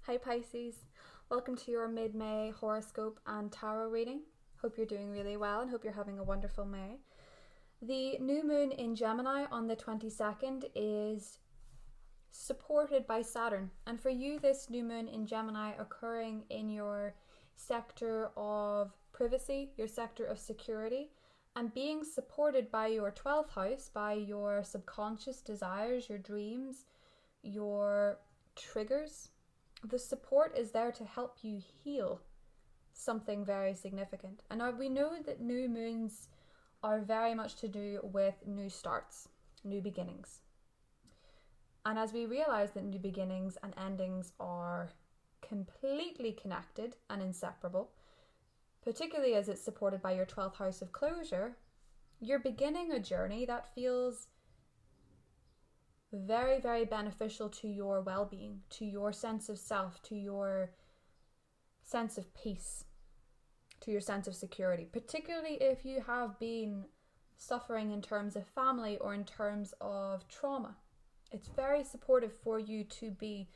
Hi Pisces, welcome to your mid-May horoscope and tarot reading. Hope you're doing really well and hope you're having a wonderful May. The new moon in Gemini on the 22nd is supported by Saturn, and for you this new moon in Gemini occurring in your sector of privacy, your sector of security, and being supported by your 12th house, by your subconscious desires, your dreams, your triggers. The support is there to help you heal something very significant. And now we know that new moons are very much to do with new starts, new beginnings. And as we realize that new beginnings and endings are completely connected and inseparable, particularly as it's supported by your 12th house of closure, you're beginning a journey that feels very, very beneficial to your well-being, to your sense of self, to your sense of peace, to your sense of security, particularly if you have been suffering in terms of family or in terms of trauma. It's very supportive for you to be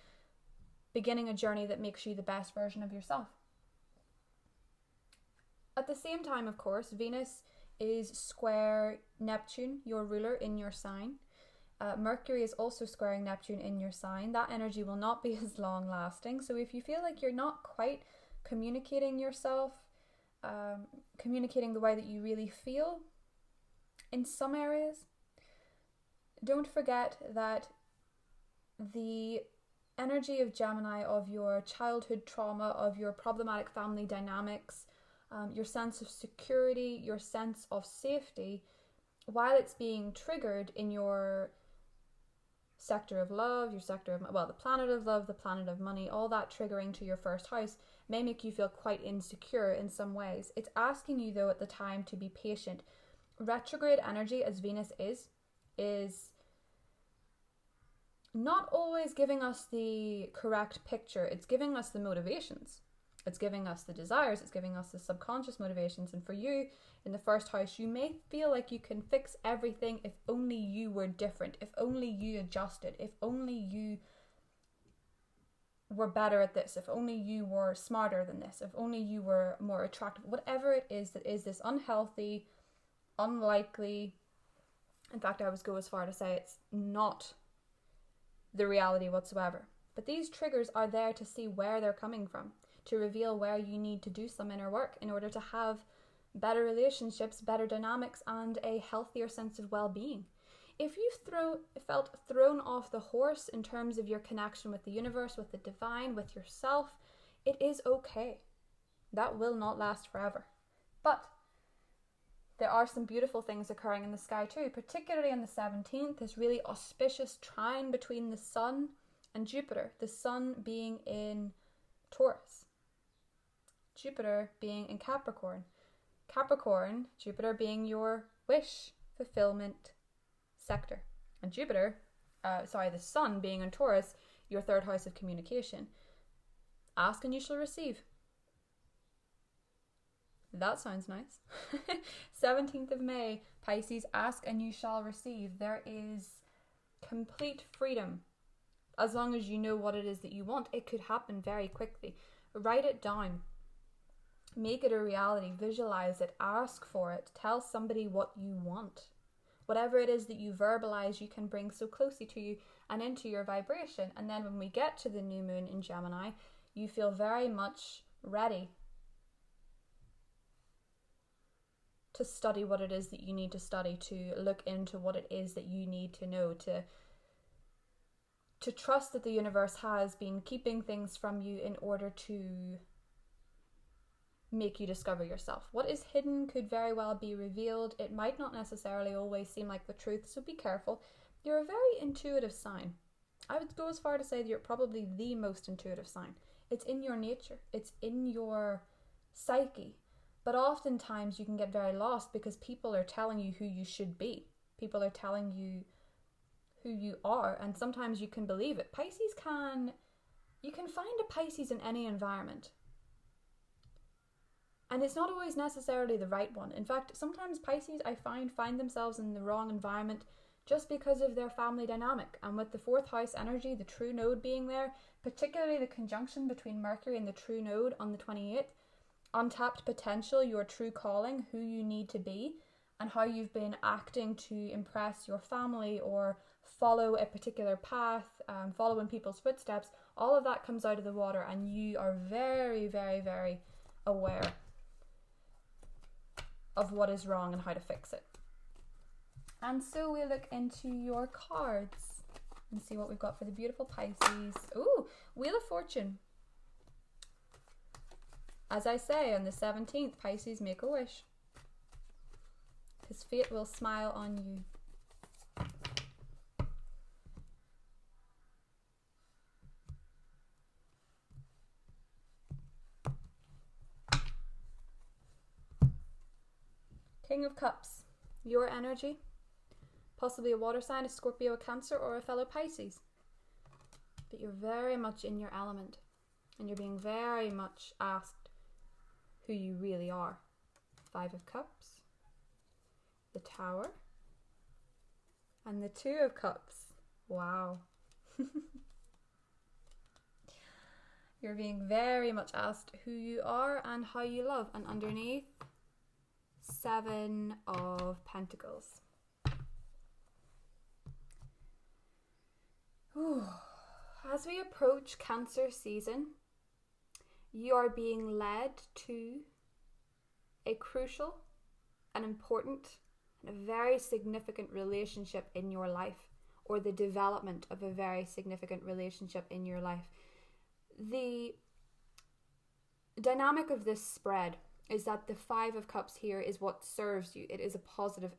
beginning a journey that makes you the best version of yourself. At the same time, of course, Venus is square Neptune, your ruler, in your sign. Mercury is also squaring Neptune in your sign. That energy will not be as long lasting. So if you feel like you're not quite communicating yourself, communicating the way that you really feel in some areas, don't forget that the energy of Gemini, of your childhood trauma, of your problematic family dynamics, your sense of security, your sense of safety, while it's being triggered in your sector of love, your sector of, the planet of love, the planet of money, all that triggering to your first house may make you feel quite insecure in some ways. It's asking you though at the time to be patient. Retrograde energy, as Venus is not always giving us the correct picture. It's giving us the motivations. It's giving us the desires. It's giving us the subconscious motivations. And for you in the first house, you may feel like you can fix everything if only you were different, if only you adjusted, if only you were better at this, if only you were smarter than this, if only you were more attractive, whatever it is that is this unhealthy, unlikely. In fact, I would go as far to say it's not the reality whatsoever. But these triggers are there to see where they're coming from, to reveal where you need to do some inner work in order to have better relationships, better dynamics, and a healthier sense of well-being. If you've felt thrown off the horse in terms of your connection with the universe, with the divine, with yourself, it is okay. That will not last forever. But there are some beautiful things occurring in the sky too, particularly on the 17th, this really auspicious trine between the Sun and Jupiter, the Sun being in Taurus, Jupiter being in Capricorn. Capricorn, Jupiter being your wish fulfillment sector. And the Sun being in Taurus, your third house of communication. Ask and you shall receive. That sounds nice. 17th of May, Pisces, ask and you shall receive. There is complete freedom. As long as you know what it is that you want, it could happen very quickly. Write it down. Make it a reality. Visualize it. Ask for it. Tell somebody what you want. Whatever it is that you verbalize, you can bring so closely to you and into your vibration. And then when we get to the new moon in Gemini, you feel very much ready to study what it is that you need to study, to look into what it is that you need to know, to trust that the universe has been keeping things from you in order to make you discover yourself. What is hidden could very well be revealed. It might not necessarily always seem like the truth, so be careful. You're a very intuitive sign. I would go as far to say that you're probably the most intuitive sign. It's in your nature. It's in your psyche. But oftentimes you can get very lost because people are telling you who you should be. People are telling you who you are, and sometimes you can believe it. You can find a Pisces in any environment. And it's not always necessarily the right one. In fact, sometimes Pisces, I find themselves in the wrong environment just because of their family dynamic. And with the 4th house energy, the true node being there, particularly the conjunction between Mercury and the true node on the 28th, untapped potential, your true calling, who you need to be, and how you've been acting to impress your family or follow a particular path, follow in people's footsteps, all of that comes out of the water, and you are very, very, very aware of what is wrong and how to fix it. And so we look into your cards and see what we've got for the beautiful Pisces. Ooh, Wheel of Fortune. As I say, on the 17th, Pisces, make a wish, because fate will smile on you. King of Cups, your energy, possibly a water sign, a Scorpio, a Cancer, or a fellow Pisces. But you're very much in your element, and you're being very much asked who you really are. 5 of Cups, the Tower, and the 2 of Cups. Wow. You're being very much asked who you are and how you love. And underneath, 7 of Pentacles. Ooh. As we approach Cancer season, you are being led to a crucial, an important, and a very significant relationship in your life, or the development of a very significant relationship in your life. The dynamic of this spread is that the 5 of Cups here is what serves you. It is a positive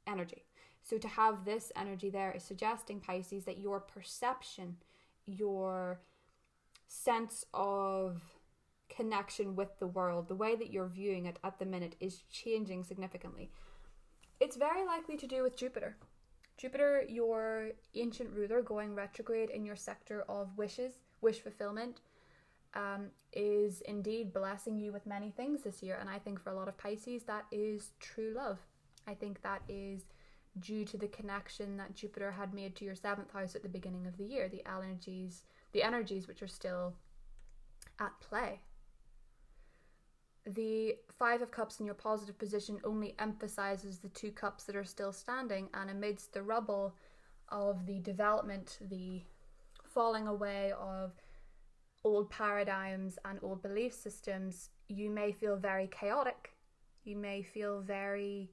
energy. So to have this energy there is suggesting, Pisces, that your perception, your sense of connection with the world, the way that you're viewing it at the minute, is changing significantly. It's very likely to do with Jupiter. Jupiter, your ancient ruler, going retrograde in your sector of wishes, wish fulfillment, is indeed blessing you with many things this year. And I think for a lot of Pisces, that is true love. I think that is due to the connection that Jupiter had made to your 7th house at the beginning of the year, the energies which are still at play. The 5 of Cups in your positive position only emphasizes the 2 cups that are still standing, and amidst the rubble of the development, the falling away of old paradigms and old belief systems, you may feel very chaotic. You may feel very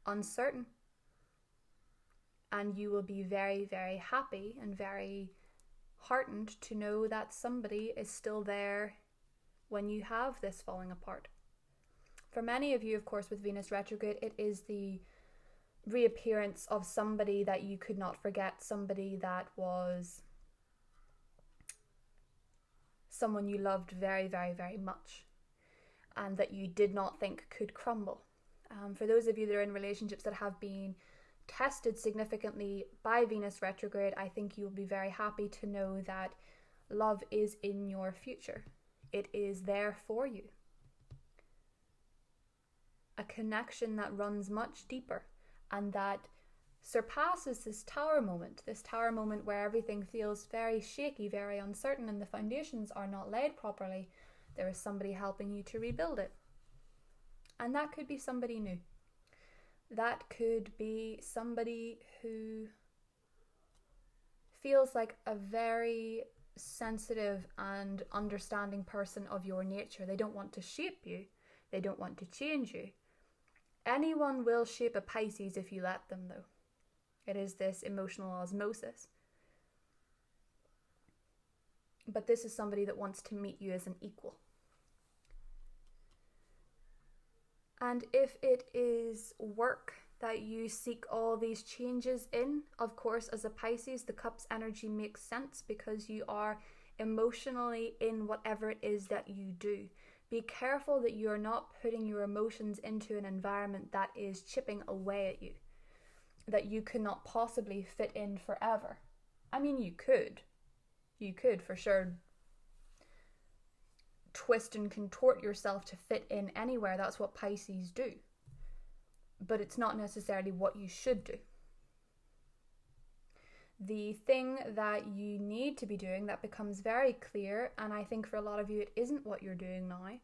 uncertain. And you will be very, very happy and very heartened to know that somebody is still there when you have this falling apart. For many of you, of course, with Venus retrograde, it is the reappearance of somebody that you could not forget, somebody that was someone you loved very, very, very much, and that you did not think could crumble. For those of you that are in relationships that have been tested significantly by Venus retrograde, I think you'll be very happy to know that love is in your future. It is there for you. A connection that runs much deeper and that surpasses this tower moment where everything feels very shaky, very uncertain, and the foundations are not laid properly. There is somebody helping you to rebuild it. And that could be somebody new. That could be somebody who feels like a very sensitive and understanding person of your nature. They don't want to shape you. They don't want to change you. Anyone will shape a Pisces if you let them, though. It is this emotional osmosis. But this is somebody that wants to meet you as an equal. And if it is work that you seek all these changes in, of course, as a Pisces, the Cups energy makes sense because you are emotionally in whatever it is that you do. Be careful that you are not putting your emotions into an environment that is chipping away at you, that you cannot possibly fit in forever. I mean, you could for sure twist and contort yourself to fit in anywhere. That's what Pisces do. But it's not necessarily what you should do. the thing that you need to be doing that becomes very clear, and I think for a lot of you it isn't what you're doing now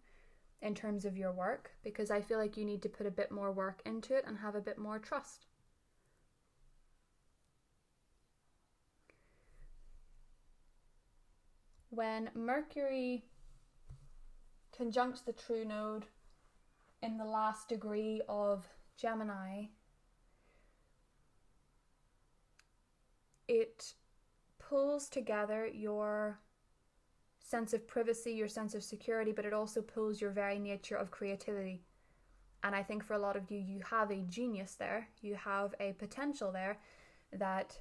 in terms of your work, because I feel like you need to put a bit more work into it and have a bit more trust. When Mercury conjuncts the true node in the last degree of Gemini, it pulls together your sense of privacy, your sense of security, but it also pulls your very nature of creativity. And I think for a lot of you, you have a genius there, you have a potential there that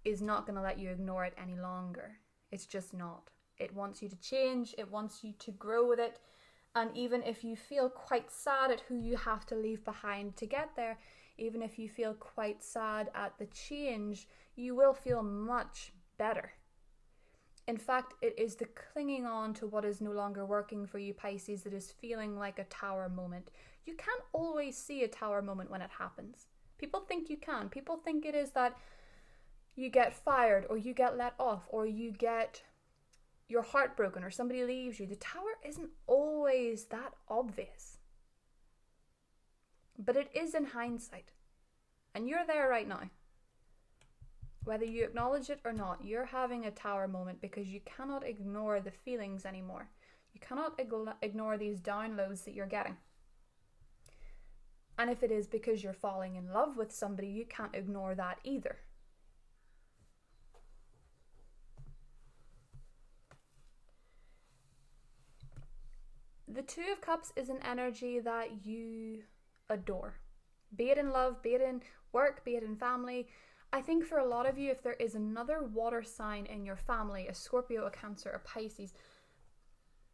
is not going to let you ignore it any longer. It's just not. It wants you to change, it wants you to grow with it. And even if you feel quite sad at who you have to leave behind to get there, even if you feel quite sad at the change, you will feel much better. In fact, it is the clinging on to what is no longer working for you, Pisces, that is feeling like a tower moment. You can't always see a tower moment when it happens. People think you can. People think it is that you get fired, or you get let off, or you get your heart broken, or somebody leaves you. The tower isn't always that obvious. But it is in hindsight. And you're there right now. Whether you acknowledge it or not, you're having a tower moment because you cannot ignore the feelings anymore. You cannot ignore these downloads that you're getting. And if it is because you're falling in love with somebody, you can't ignore that either. The Two of Cups is an energy that you adore. Be it in love, be it in work, be it in family. I think for a lot of you, if there is another water sign in your family, a Scorpio, a Cancer, a Pisces,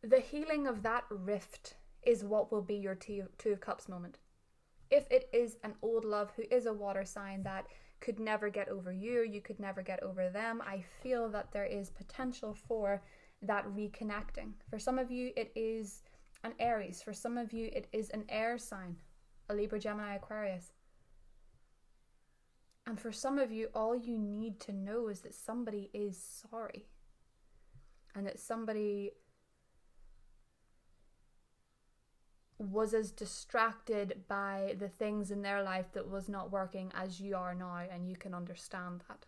the healing of that rift is what will be your Two of Cups moment. If it is an old love who is a water sign that could never get over you, or you could never get over them, I feel that there is potential for that reconnecting. For some of you, it is an Aries. For some of you, it is an air sign, a Libra, Gemini, Aquarius. And for some of you, all you need to know is that somebody is sorry. And that somebody was as distracted by the things in their life that was not working as you are now, and you can understand that.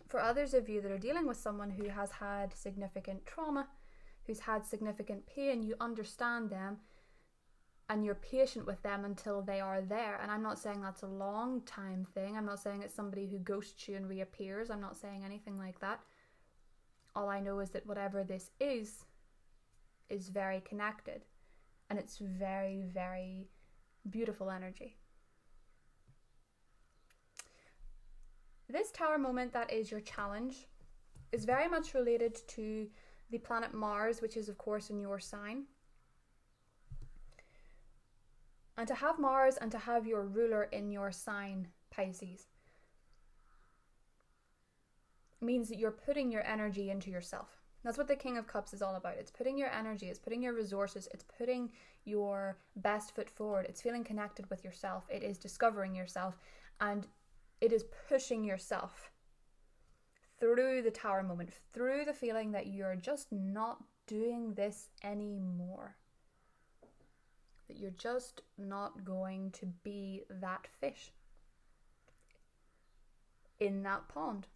For others of you that are dealing with someone who has had significant trauma, who's had significant pain, you understand them and you're patient with them until they are there. And I'm not saying that's a long time thing. I'm not saying it's somebody who ghosts you and reappears. I'm not saying anything like that. All I know is that whatever this is very connected, and it's very, very beautiful energy. This tower moment that is your challenge is very much related to the planet Mars, which is of course in your sign. And to have Mars and to have your ruler in your sign, Pisces, means that you're putting your energy into yourself. That's what the King of Cups is all about. It's putting your energy, it's putting your resources, it's putting your best foot forward. It's feeling connected with yourself. It is discovering yourself, and it is pushing yourself through the tower moment, through the feeling that you're just not doing this anymore. That you're just not going to be that fish in that pond.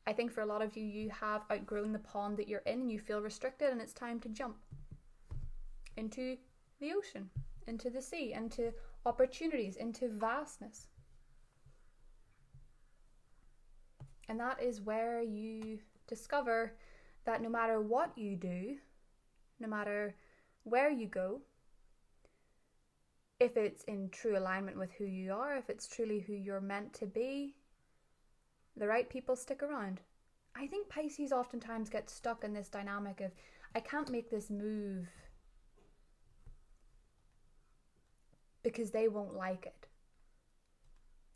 I think for a lot of you, you have outgrown the pond that you're in and you feel restricted, and it's time to jump into the ocean, into the sea, into opportunities, into vastness. And that is where you discover that no matter what you do, no matter where you go, if it's in true alignment with who you are, if it's truly who you're meant to be, the right people stick around. I think Pisces oftentimes get stuck in this dynamic of, I can't make this move because they won't like it.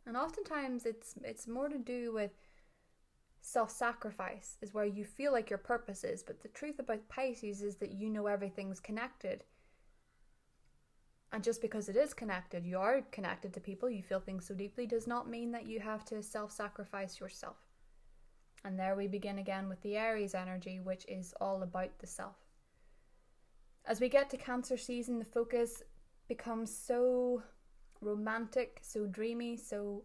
And oftentimes it's more to do with self-sacrifice, is where you feel like your purpose is. But the truth about Pisces is that you know everything's connected. And just because it is connected, you are connected to people, you feel things so deeply, does not mean that you have to self-sacrifice yourself. And there we begin again with the Aries energy, which is all about the self. As we get to Cancer season, the focus becomes so romantic, so dreamy, so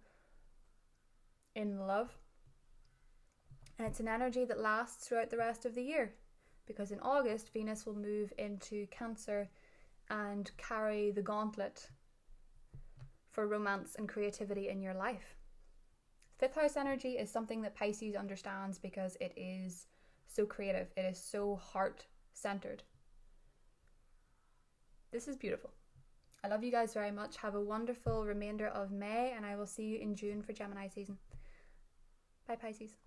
in love. And it's an energy that lasts throughout the rest of the year, because in August, Venus will move into Cancer and carry the gauntlet for romance and creativity in your life. Fifth house energy is something that Pisces understands because it is so creative. It is so heart-centered. This is beautiful. I love you guys very much. Have a wonderful remainder of May, and I will see you in June for Gemini season. Bye, Pisces.